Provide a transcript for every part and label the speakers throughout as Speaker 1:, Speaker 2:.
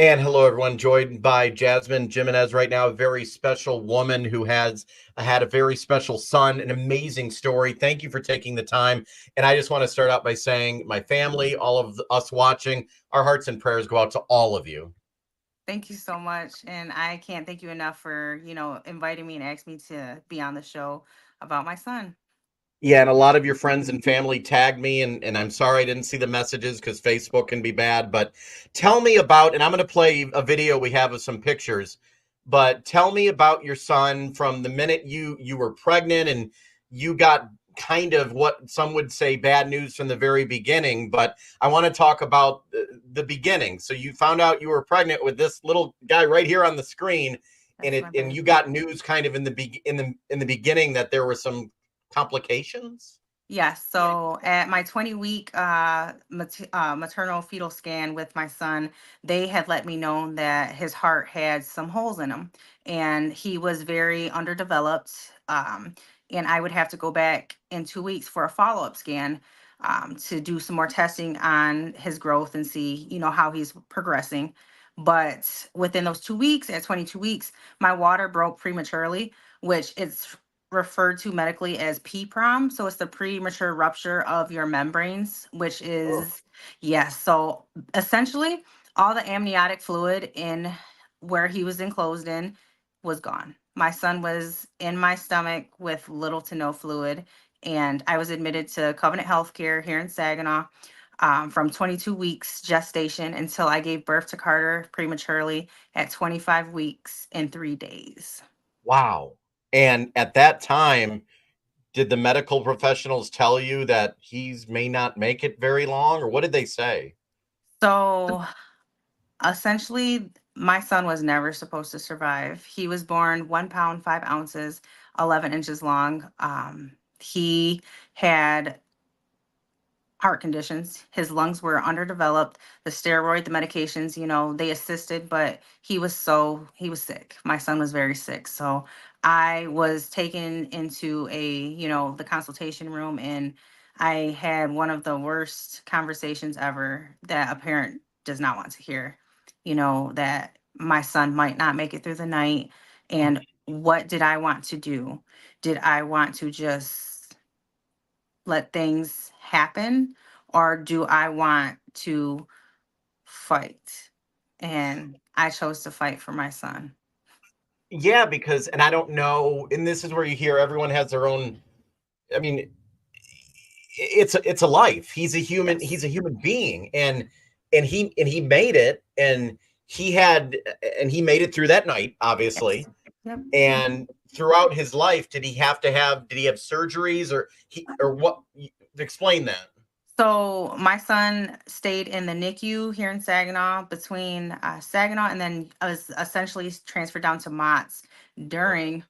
Speaker 1: And hello, everyone. Joined by Jasmine Jimenez right now, a very special woman who has had a very special son, an amazing story. Thank you for taking the time. And I just want to start out by saying, my family, all of us watching, our hearts and prayers go out to all of you.
Speaker 2: Thank you so much. And I can't thank you enough for, inviting me and asking me to be on the show about my son.
Speaker 1: Yeah, and a lot of your friends and family tagged me, and I'm sorry I didn't see the messages because Facebook can be bad. But tell me about, and I'm going to play a video we have of some pictures. But tell me about your son from the minute you were pregnant and you got kind of what some would say bad news from the very beginning. But I want to talk about the beginning. So you found out you were pregnant with this little guy right here on the screen, and
Speaker 2: That's
Speaker 1: it
Speaker 2: my
Speaker 1: and you
Speaker 2: baby.
Speaker 1: got news kind of in the beginning that there were some complications?
Speaker 2: Yes. So at my 20-week maternal fetal scan with my son, they had let me know that his heart had some holes in him and he was very underdeveloped. And I would have to go back in 2 weeks for a follow-up scan to do some more testing on his growth and see, how he's progressing. But within those 2 weeks, at 22 weeks, my water broke prematurely, which it's referred to medically as PPROM. So it's the premature rupture of your membranes, which
Speaker 1: Oh,
Speaker 2: is, yes. So essentially, all the amniotic fluid in where he was enclosed in was gone. My son was in my stomach with little to no fluid, and I was admitted to Covenant Healthcare here in Saginaw. From 22 weeks gestation until I gave birth to Carter prematurely at 25 weeks and 3 days.
Speaker 1: wow. And at that time, did the medical professionals tell you that he's may not make it very long, or what did they say?
Speaker 2: So essentially, my son was never supposed to survive. He was born 1 pound, 5 ounces, 11 inches long. He had heart conditions. His lungs were underdeveloped. The steroid, the medications, they assisted, but he was sick. My son was very sick. So I was taken into the consultation room, and I had one of the worst conversations ever that a parent does not want to hear. That my son might not make it through the night. And what did I want to do? Did I want to just let things happen, or do I want to fight? And I chose to fight for my son.
Speaker 1: Yeah, because, and I don't know, and this is where you hear everyone has their own. I mean, it's a life. He's
Speaker 2: Yes.
Speaker 1: a human being, and he made it, and he made it through that night,
Speaker 2: Yes.
Speaker 1: obviously.
Speaker 2: Yep.
Speaker 1: And throughout his life, did he have surgeries, or what? Explain that.
Speaker 2: So my son stayed in the NICU here in Saginaw between Saginaw, and then I was essentially transferred down to Mott's during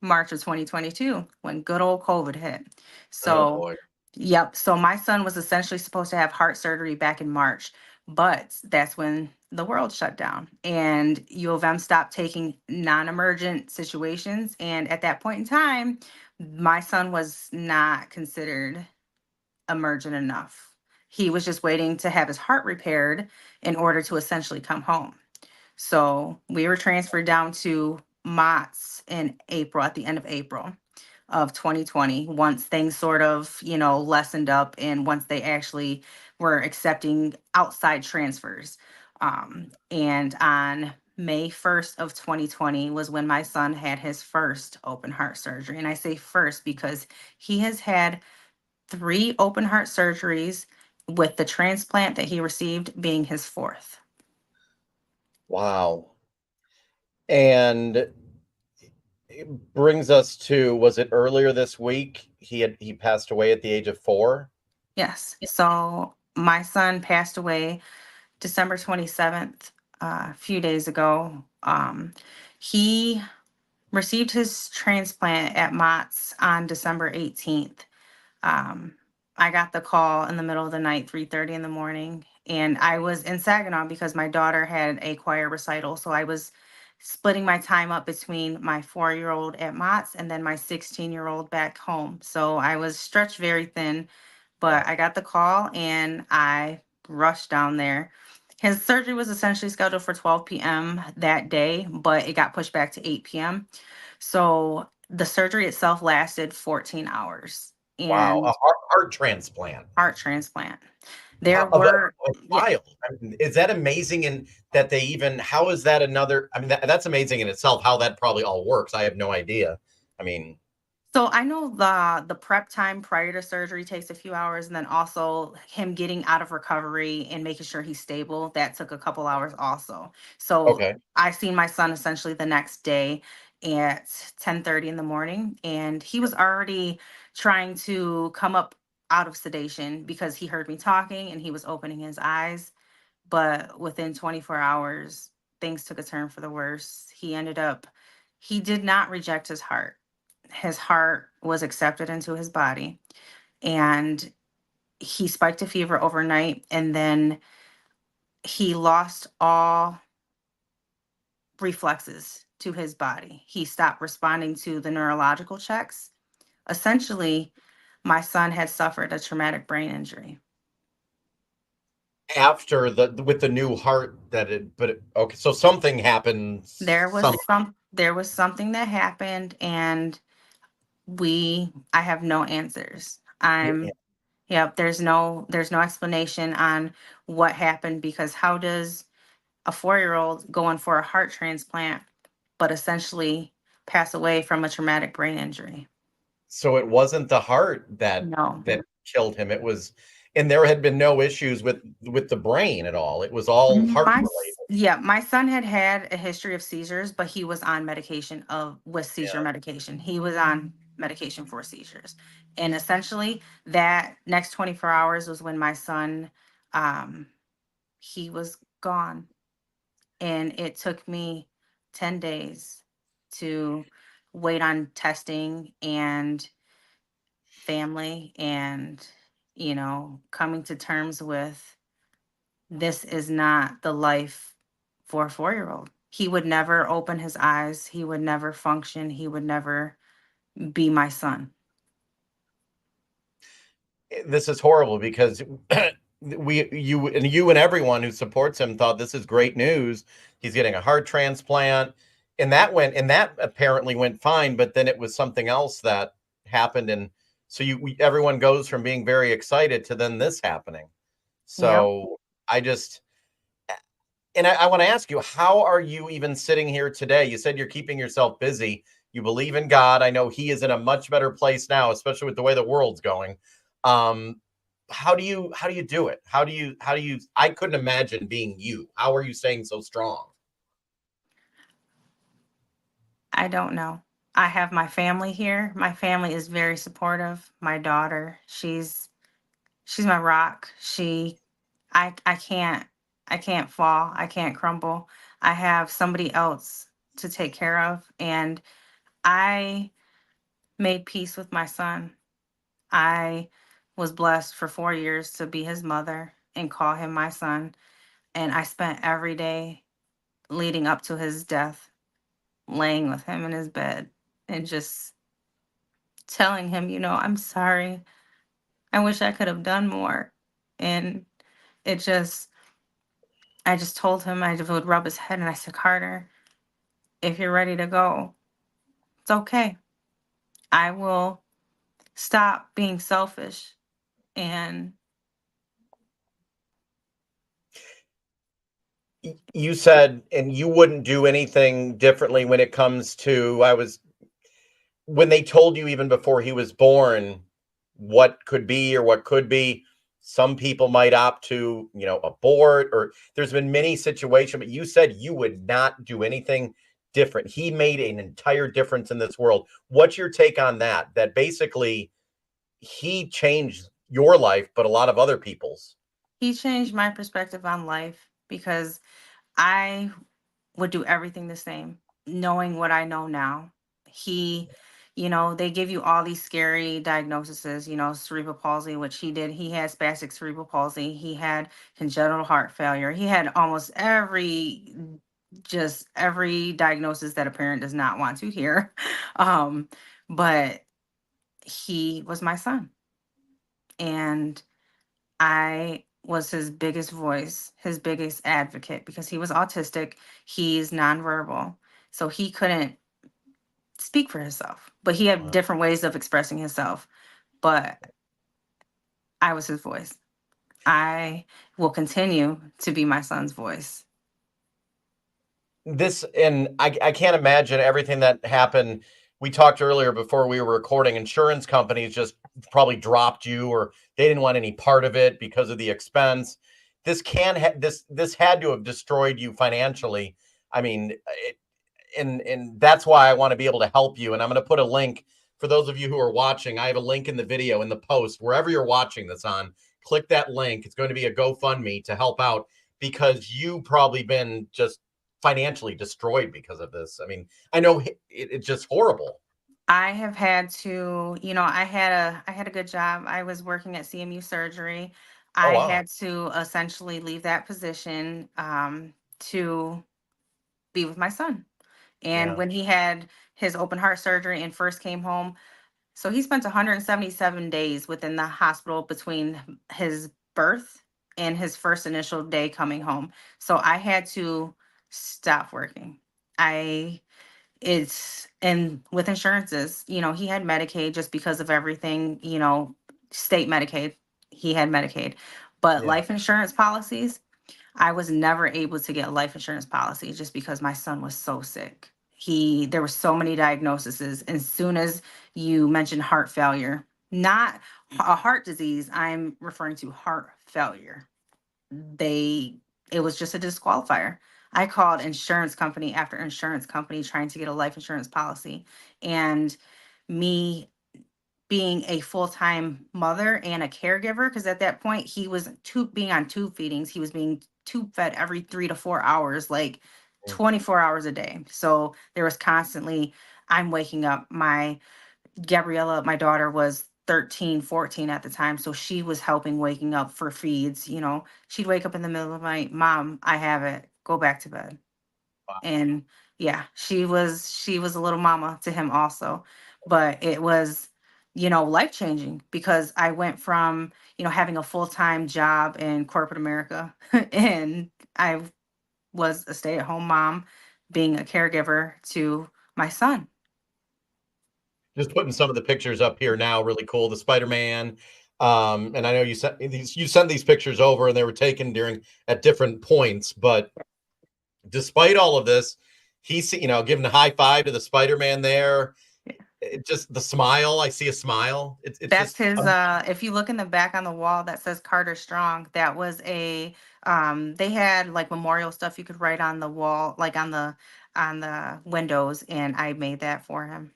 Speaker 2: March of 2022 when good old COVID hit.
Speaker 1: Oh
Speaker 2: So,
Speaker 1: boy.
Speaker 2: yep. So my son was essentially supposed to have heart surgery back in March, but that's when the world shut down and U of M stopped taking non-emergent situations. And at that point in time, my son was not considered emergent enough. He was just waiting to have his heart repaired in order to essentially come home. So we were transferred down to Mott's in April, at the end of April of 2020, once things sort of, lessened up and once they actually were accepting outside transfers. And on May 1st of 2020 was when my son had his first open heart surgery. And I say first because he has had 3 open heart surgeries, with the transplant that he received being his fourth.
Speaker 1: Wow. And it brings us to, was it earlier this week he passed away at the age of 4?
Speaker 2: Yes. So my son passed away December 27th, a few days ago. He received his transplant at Mott's on December 18th. Um, I got the call in the middle of the night, 3:30 in the morning, and I was in Saginaw because my daughter had a choir recital. So I was splitting my time up between my 4-year-old at Mott's and then my 16-year-old back home. So I was stretched very thin, but I got the call and I rushed down there. His surgery was essentially scheduled for 12 p.m. that day, but it got pushed back to 8 p.m. So the surgery itself lasted 14 hours
Speaker 1: Wow, a
Speaker 2: and
Speaker 1: heart transplant.
Speaker 2: heart transplant.
Speaker 1: Wow,
Speaker 2: There
Speaker 1: of
Speaker 2: were,
Speaker 1: a
Speaker 2: yeah.
Speaker 1: child. I mean, is that amazing? And that they even, how is that another? I mean, that's amazing in itself. How that probably all works. I have no idea. I mean,
Speaker 2: So I know the prep time prior to surgery takes a few hours, and then also him getting out of recovery and making sure he's stable, that took a couple hours also. So
Speaker 1: okay.
Speaker 2: I seen my son essentially the next day at 10:30 in the morning, and he was already trying to come up out of sedation because he heard me talking and he was opening his eyes. But within 24 hours, things took a turn for the worse. He did not reject his heart. His heart was accepted into his body, and he spiked a fever overnight, and then he lost all reflexes to his body. He stopped responding to the neurological checks. Essentially, my son had suffered a traumatic brain injury.
Speaker 1: After with the new heart that okay, so something happened.
Speaker 2: There was something that happened, and I have no answers. Yep, there's no explanation on what happened, because how does a 4-year-old go in for a heart transplant but essentially pass away from a traumatic brain injury?
Speaker 1: So it wasn't the heart
Speaker 2: No.
Speaker 1: that killed him. It was, and there had been no issues with the brain at all. It was all heart related.
Speaker 2: Yeah, my son had had a history of seizures, but he was on medication with seizure
Speaker 1: Yeah.
Speaker 2: medication. He was on medication for seizures. And essentially that next 24 hours was when my son, um, he was gone. And it took me 10 days to wait on testing and family and, coming to terms with, this is not the life for a 4-year-old. He would never open his eyes, he would never function, he would never be my son.
Speaker 1: This is horrible because you and everyone who supports him thought this is great news. He's getting a heart transplant, and that apparently went fine. But then it was something else that happened, and so everyone goes from being very excited to then this happening.
Speaker 2: Yep.
Speaker 1: So I just and I want to ask you, how are you even sitting here today? You said you're keeping yourself busy. You believe in God. I know He is in a much better place now, especially with the way the world's going. Um, how do you do it? How do you? I couldn't imagine being you. How are you staying so strong?
Speaker 2: I don't know. I have my family here. My family is very supportive. My daughter, she's my rock. I can't I can't fall. I can't crumble. I have somebody else to take care of, and I made peace with my son. I was blessed for 4 years to be his mother and call him my son, and I spent every day leading up to his death laying with him in his bed and just telling him, I'm sorry. I wish I could have done more. And it just I just told him, I would rub his head and I said, Carter, if you're ready to go, it's okay. I will stop being selfish. And
Speaker 1: You said, and you wouldn't do anything differently when it comes to. I was when they told you even before he was born what could be or what could be. Some people might opt to, abort, or there's been many situations, but you said you would not do anything different. He made an entire difference in this world. What's your take on that? That basically he changed your life, but a lot of other people's.
Speaker 2: he changed my perspective on life because I would do everything the same, knowing what I know now. He, they give you all these scary diagnoses, cerebral palsy, which he did. He had spastic cerebral palsy. He had congenital heart failure. He had just every diagnosis that a parent does not want to hear. Um, but he was my son. And I was his biggest voice, his biggest advocate, because he was autistic. He's nonverbal. So he couldn't speak for himself, but he had
Speaker 1: Wow.
Speaker 2: different ways of expressing himself. But I was his voice. I will continue to be my son's voice.
Speaker 1: This and I can't imagine everything that happened. We talked earlier before we were recording. Insurance companies just probably dropped you, or they didn't want any part of it because of the expense. This had to have destroyed you financially. I mean, and that's why I want to be able to help you. And I'm going to put a link for those of you who are watching. I have a link in the video in the post wherever you're watching this on. Click that link. It's going to be a GoFundMe to help out because you probably been just financially destroyed because of this. I mean, I know it's just horrible.
Speaker 2: I have had to, I had a good job. I was working at CMU surgery.
Speaker 1: Oh
Speaker 2: I
Speaker 1: wow.
Speaker 2: had to essentially leave that position to be with my son. And
Speaker 1: Yeah.
Speaker 2: when he had his open heart surgery and first came home, so he spent 177 days within the hospital between his birth and his first initial day coming home. So I had to stop working. I it's and with insurances, he had Medicaid just because of everything, state Medicaid. He had Medicaid. But
Speaker 1: Yeah.
Speaker 2: life insurance policies, I was never able to get a life insurance policy just because my son was so sick. There were so many diagnoses. As soon as you mentioned heart failure, not a heart disease, I'm referring to heart failure. They, it was just a disqualifier. I called insurance company after insurance company trying to get a life insurance policy. And me being a full-time mother and a caregiver, because at that point he was being on tube feedings. He was being tube fed every 3 to 4 hours, like 24 hours a day. So there was constantly, I'm waking up. Gabriella, my daughter, was 13, 14 at the time. So she was helping waking up for feeds. She'd wake up in the middle of the night, Mom, I have it. Go back to bed. And yeah, she was a little mama to him also. But it was, life changing because I went from, having a full-time job in corporate America and I was a stay-at-home mom, being a caregiver to my son.
Speaker 1: Just putting some of the pictures up here now. Really cool. The Spider-Man. And I know you sent these pictures over, and they were taken during at different points. But despite all of this, he's giving a high five to the Spider-Man there. It just the smile. I see a smile. It's
Speaker 2: That's
Speaker 1: just
Speaker 2: his, if you look in the back on the wall that says Carter Strong, that was they had like memorial stuff you could write on the wall, like on the windows, and I made that for him.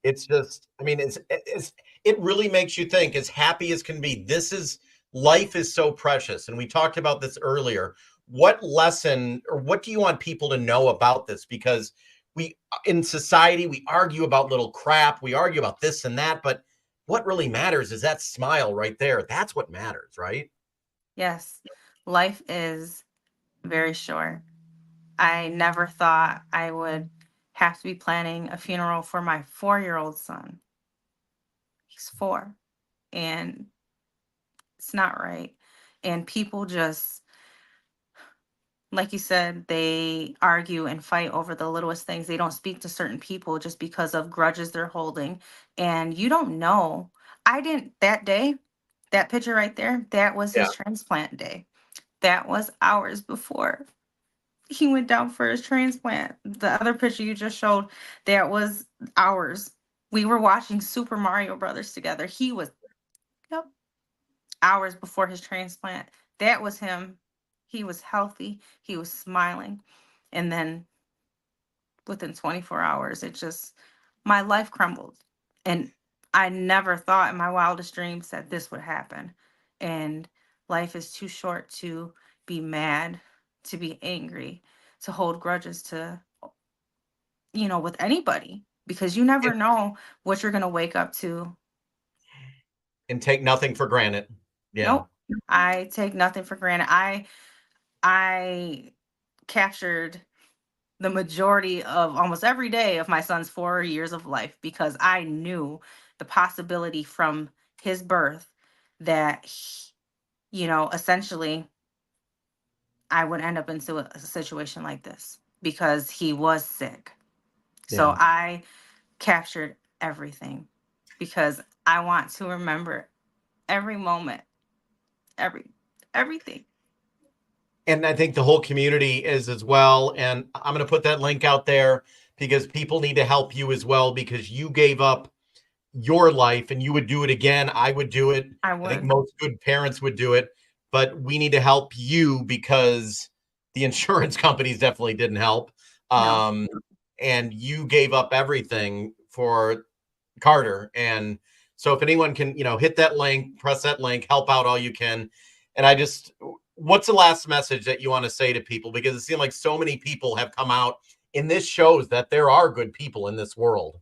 Speaker 1: it's just. I mean, it really makes you think. As happy as can be, this is life is so precious, and we talked about this earlier. What lesson or what do you want people to know about this? Because we in society we argue about little crap, we argue about this and that, but what really matters is that smile right there. That's what matters, right?
Speaker 2: Yes, life is very short. I never thought I would have to be planning a funeral for my 4-year-old son. He's 4, and it's not right. And people just, like you said, they argue and fight over the littlest things. They don't speak to certain people just because of grudges they're holding. And you don't know. I didn't, that day, that picture right there, that was
Speaker 1: Yeah.
Speaker 2: his transplant day. That was hours before he went down for his transplant. The other picture you just showed, that was hours. We were watching Super Mario Brothers together. He was, yep, hours before his transplant. That was him. He was healthy. He was smiling. And then within 24 hours, my life crumbled. And I never thought in my wildest dreams that this would happen. And life is too short to be mad, to be angry, to hold grudges to, with anybody, because you never
Speaker 1: It,
Speaker 2: know what you're going to wake up to.
Speaker 1: and take nothing for granted. Yeah.
Speaker 2: Nope. I take nothing for granted. I captured the majority of almost every day of my son's 4 years of life because I knew the possibility from his birth that essentially I would end up into a situation like this because he was sick. So
Speaker 1: Yeah.
Speaker 2: I captured everything because I want to remember every moment, every everything.
Speaker 1: And I think the whole community is as well. And I'm going to put that link out there because people need to help you as well because you gave up your life and you would do it again. I would do it.
Speaker 2: I
Speaker 1: I think
Speaker 2: would.
Speaker 1: most good parents would do it, but we need to help you because the insurance companies definitely didn't help.
Speaker 2: No.
Speaker 1: Um, and you gave up everything for Carter. And so if anyone can, hit that link, press that link, help out all you can. And what's the last message that you want to say to people? Because it seems like so many people have come out, and this shows that there are good people in this world.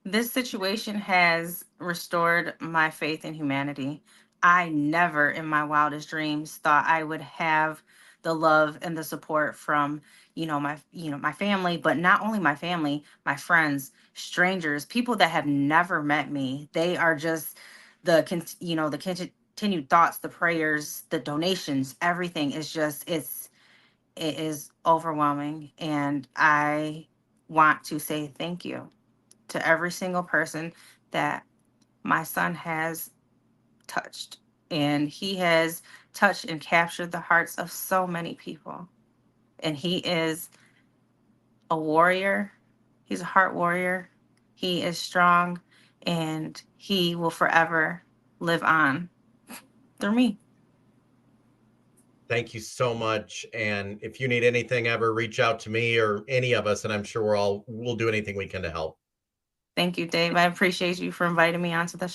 Speaker 2: This situation has restored my faith in humanity. I never in my wildest dreams thought I would have the love and the support from, my family, but not only my family, my friends, strangers, people that have never met me. They are just the continued thoughts, the prayers, the donations, everything is just it is overwhelming, and I want to say thank you to every single person that my son has touched. And he has touched and captured the hearts of so many people. And he is a warrior. He's a heart warrior. He is strong, and he will forever live on through me.
Speaker 1: Thank you so much. And if you need anything ever, reach out to me or any of us, and I'm sure we'll do anything we can to help.
Speaker 2: Thank you, Dave. I appreciate you for inviting me onto the